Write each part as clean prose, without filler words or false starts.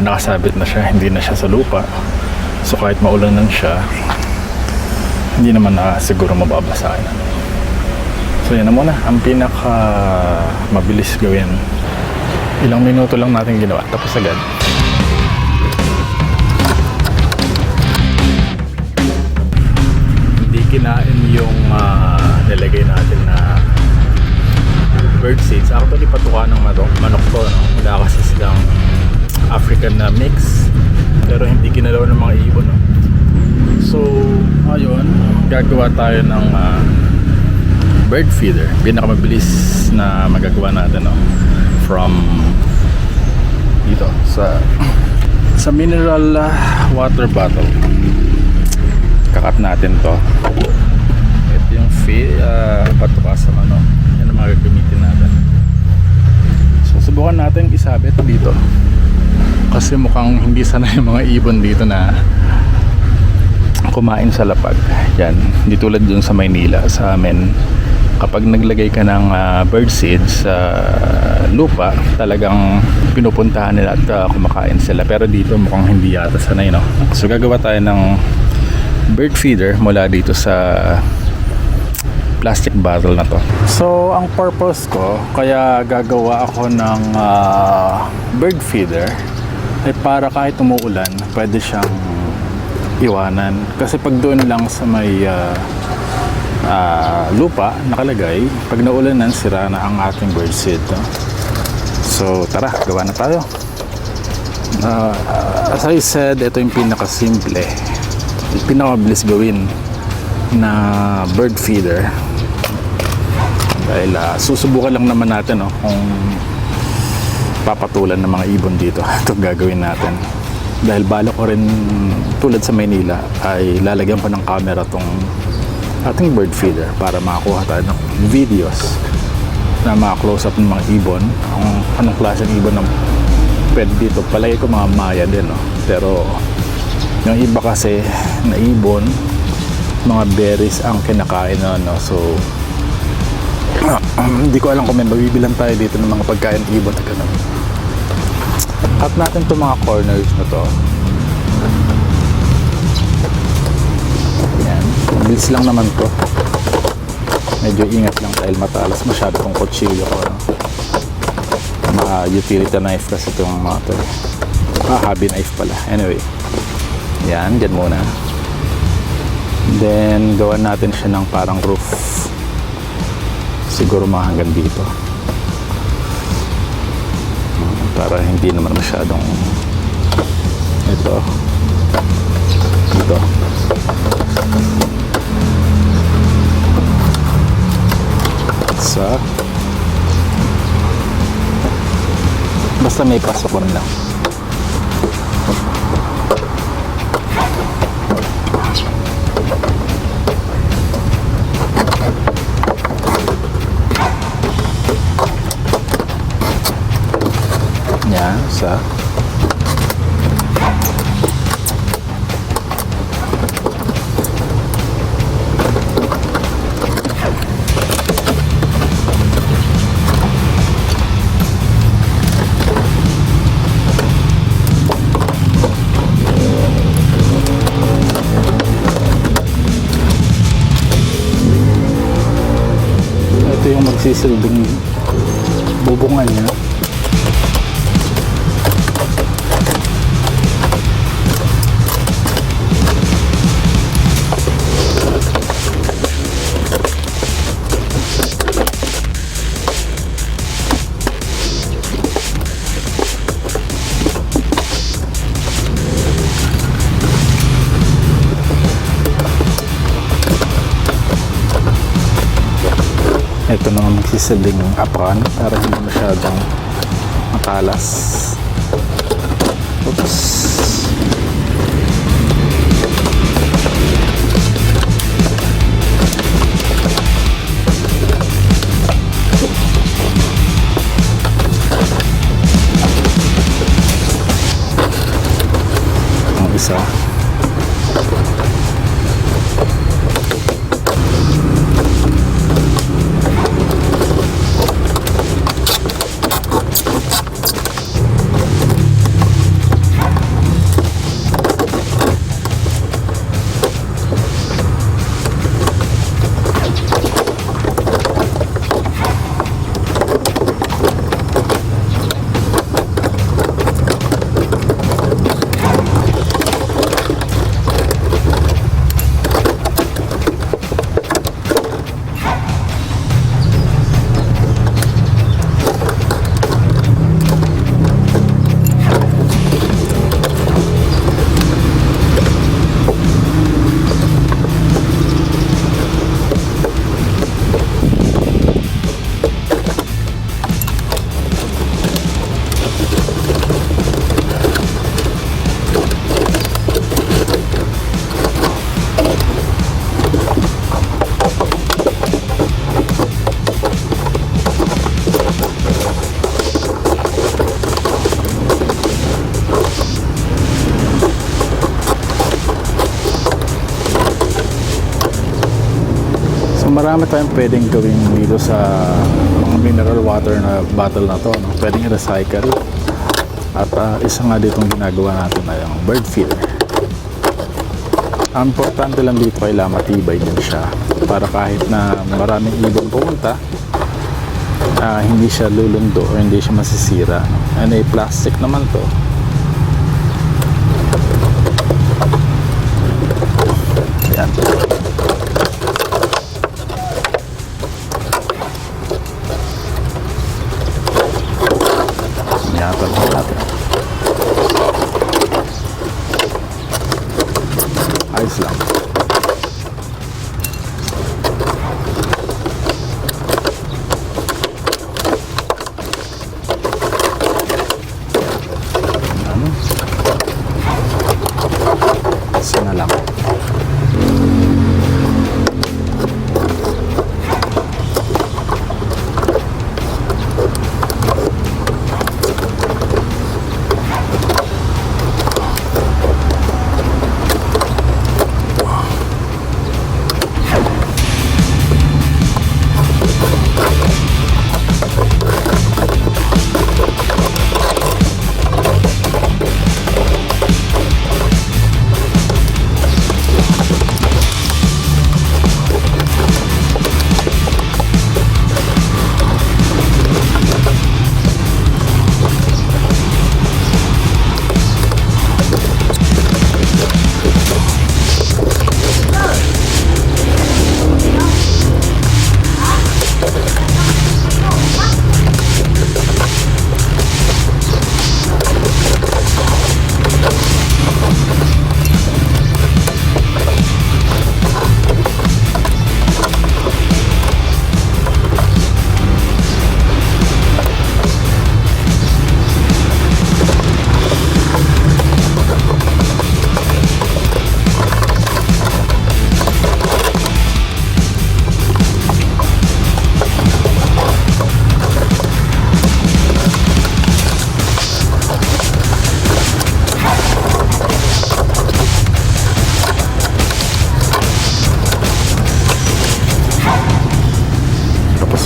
nakasabit na siya, hindi na siya sa lupa. So kahit maulanan siya, hindi naman na siguro mababasa yan. So yan na muna ang pinaka mabilis gawin. Ilang minuto lang natin ginawa, tapos agad. Hindi kinain yung nilagay natin na bird seeds. Actually patuka ng manok to, no? Wala kasi silang African na mix, pero hindi kinalaw ng mga ibon, no? So ayun, gagawa tayo ng bird feeder. Pinakamabilis na magagawa natin, no? From dito sa mineral water bottle. Kakat natin to. Ito yung patuka sa manok. Yan ang mga gagamitin natin. So subukan natin isabit dito, kasi mukhang hindi sana yung mga ibon dito na kumain sa lapag. Yan, hindi tulad dun sa Maynila sa amin. Kapag naglagay ka ng bird seeds sa lupa, talagang pinupuntahan nila at kumakain sila. Pero dito mukhang hindi yata sanay, no? So gagawa tayo ng bird feeder mula dito sa plastic bottle na to. So ang purpose ko kaya gagawa ako ng bird feeder ay para kahit umuulan pwede siyang iwanan. Kasi pag doon lang sa may lupa nakalagay, pag naulanan sira na ang ating bird seed, no? So tara, gawa na tayo. As I said, ito yung pinakasimple, pinakamabilis gawin na bird feeder. Dahil susubukan lang naman natin, no, kung papatulan ng mga ibon dito. Ito gagawin natin. Dahil balak ko rin, tulad sa Maynila, ay lalagyan pa ng camera tong ating bird feeder para makakuha tayo ng videos na mga close up ng mga ibon, kung anong klase ng ibon na pwede dito. Palagi ko mga maya din, no? Pero yung iba kasi na ibon, mga berries ang kinakain na, no? So hindi ko alam kung may mabibilan tayo dito ng mga pagkain ibon na gano'n. Cut natin itong mga corners na to. Yan, mabilis lang naman to. Medyo ingat lang dahil matalas masyado tong kutsilyo ko, no? Mga utility knife kasi itong mga to. Hobby knife pala. Anyway, yan, dyan muna. Then gawan natin siya ng parang roof, siguro mga hanggang dito, para hindi naman masyadong ito dito. So basta may pasok rin lang. Yan, sa ito yung magsisilbing bubungan niya. Ito na nga magsisilbing apron para hindi masyadong matalas. Oops. Ang isa. marami tayong pwedeng gawin dito sa mga mineral water na bottle na to, no? Pwedeng i-recycle. At isa nga ditong ginagawa natin na yung bird feeder. Ang importante lang dito, kailangan matibay din siya para kahit na maraming ibon pumunta, hindi siya lulundo o hindi siya masisira, no? And plastic naman to. Yan. Ingatan natin. Ayos lang. Isa na lang.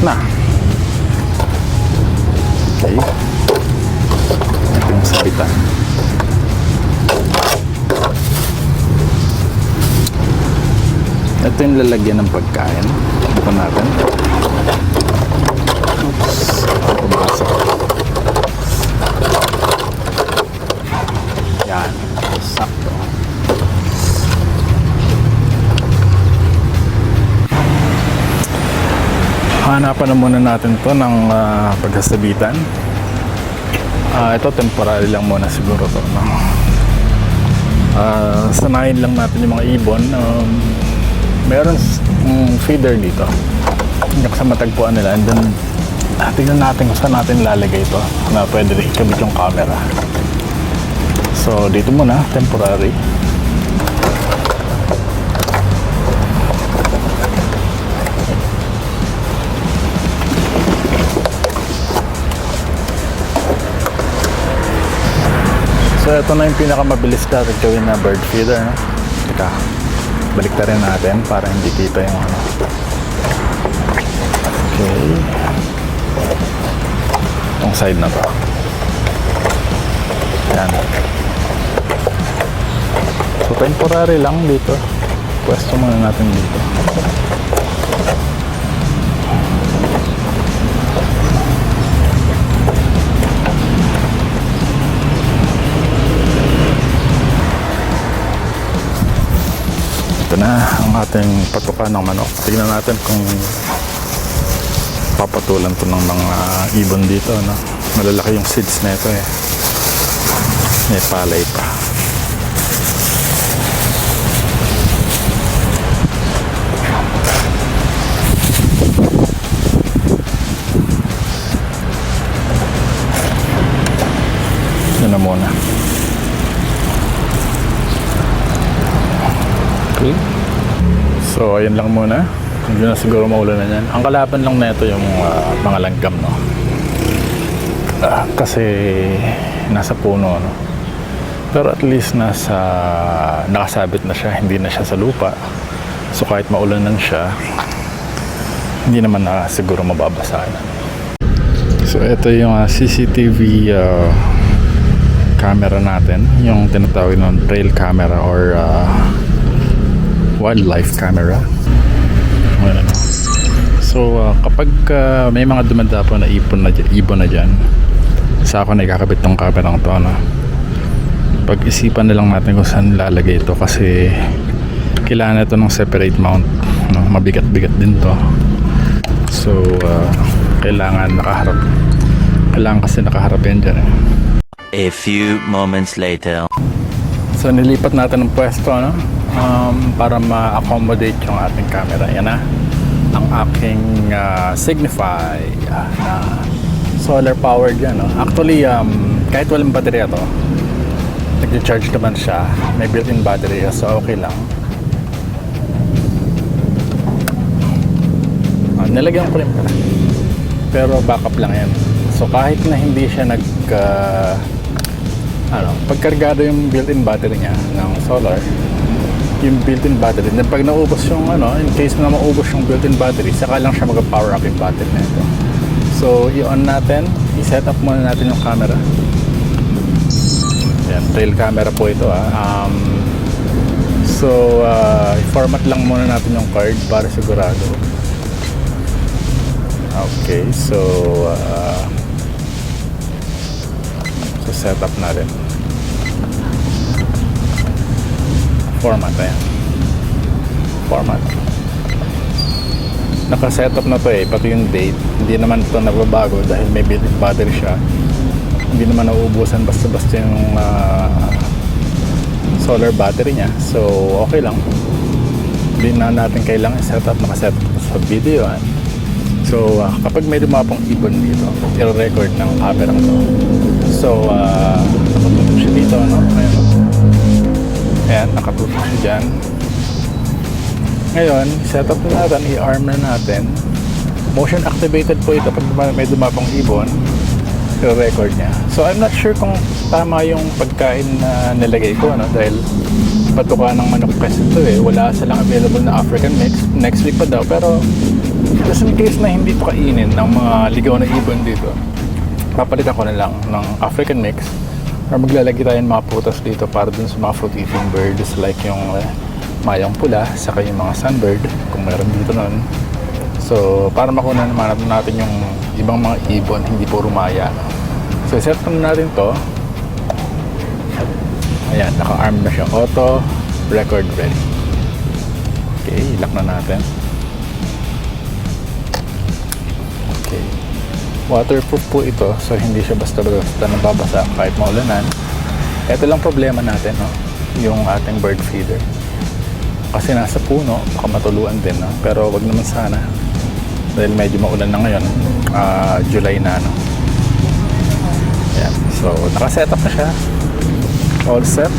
Na. Okay. Ito yung sabitan. Ito yung lalagyan ng pagkain. Bukan natin. Oops. Pumasok. Yan. Sakto. Hanapan na muna natin to ng pagsasabitan. Ito temporary lang muna siguro to, no? Sanayin lang natin yung mga ibon. Meron feeder dito sa matagpuan nila, and then tingnan natin kung saan natin lalagay ito na pwede rin ikabit yung camera. So dito muna, temporary. So ito na yung pinakamabilis natin gawin na bird feeder, no? Teka, balik na rin natin para hindi kita yung ano. Okay. Itong side na to. Yan. So temporary lang dito. Pwesto muna natin dito. Ito na ang ating patukan ng manok. Tingnan natin kung papatulan to ng mga ibon dito, no? Malalaki yung seeds na ito eh. May palay pa. Ito na muna. Okay. So ayun lang muna. Hindi na siguro maulan na yan. Ang kalaban lang na ito yung mga langgam, no? Kasi nasa puno, no? Pero at least nakasabit na siya, hindi na siya sa lupa. So kahit maulan lang siya, hindi naman na siguro mababasa na. So ito yung CCTV camera natin, yung tinatawag ng trail camera or wildlife camera. Ayan. So kapag may mga dumadapo na ibon na dyan, sa ako na ikakabit ng camera ng to, no? Pag-isipan na lang natin kung saan lalagay ito kasi kailangan ito ng separate mount, no? Mabigat-bigat din to. So kailangan kasi nakaharap yan dyan, eh. A few moments later. So nilipat natin ng pwesto, no? Para ma-accommodate yung ating camera. Yan na ang aking Signify na solar powered yan, no? Actually kahit walang baterya to, nag-charge naman siya, may built-in battery, so okay lang. Nilagyan ko rin pala, pero backup lang yan. So kahit na hindi siya pagkargado yung built-in battery niya ng solar, yung built-in battery, then pag naubos yung in case na maubos yung built-in battery, saka lang siya mag-power up yung battery na ito. So i-on natin, i-set up muna natin yung camera. Yan, trail camera po ito, so i-format lang muna natin yung card para sigurado. Okay, so set up natin. Format, ayan. Format. Naka-setup na to, pati yung date. Hindi naman ito nagbabago dahil may built-in battery siya. Hindi naman nauubusan basta-basta yung solar battery niya. So, okay lang. Hindi na natin kailangan i-setup. Naka-setup sa video, So, kapag may dumapong ibon dito, i-record ng camera to. So, nakatutok siya dito, no? Ayan, nakatutok siya dyan. Ngayon, set up na natin, i-arm na natin. Motion activated po ito pag may dumapong ibon, i-record niya. So, I'm not sure kung tama yung pagkain na nilagay ko, dahil patuka ng manok kasi ito, wala silang available na African mix. Next week pa daw, pero just in case na hindi ito kainin ng mga ligaw na ibon dito, papalitan ko na lang ng African mix or maglalagay tayo ng mga putas dito para dun sa mga fruit eating birds like yung mayang pula saka yung mga sunbird kung meron dito nun. So para makuha naman natin yung ibang mga ibon, hindi puro maya. So set na natin to. Ayan, naka-arm na siya. Auto record ready. Okay, lock na natin. Okay, waterproof po ito, so hindi siya basta-basta nababasa kahit maulanan. Ito lang problema natin, yung ating bird feeder. Kasi nasa puno, baka matuluan din, pero wag naman sana. Dahil medyo maulan na ngayon, July na, Ayan, so naka-set up na siya. All set.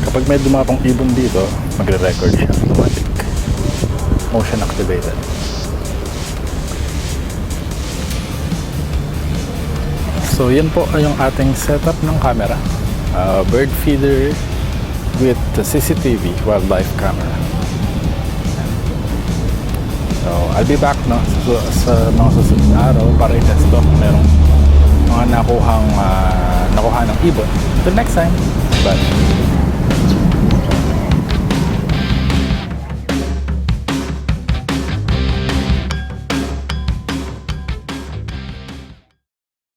Kapag may dumapang ibon dito, magre-record siya automatic. Motion activated. So yan po ay yung ating setup ng camera, bird feeder with the CCTV wildlife camera. So I'll be back sa mga susunod na araw para i-test ko kung merong mga nakuha ng ibon. Until next time, bye.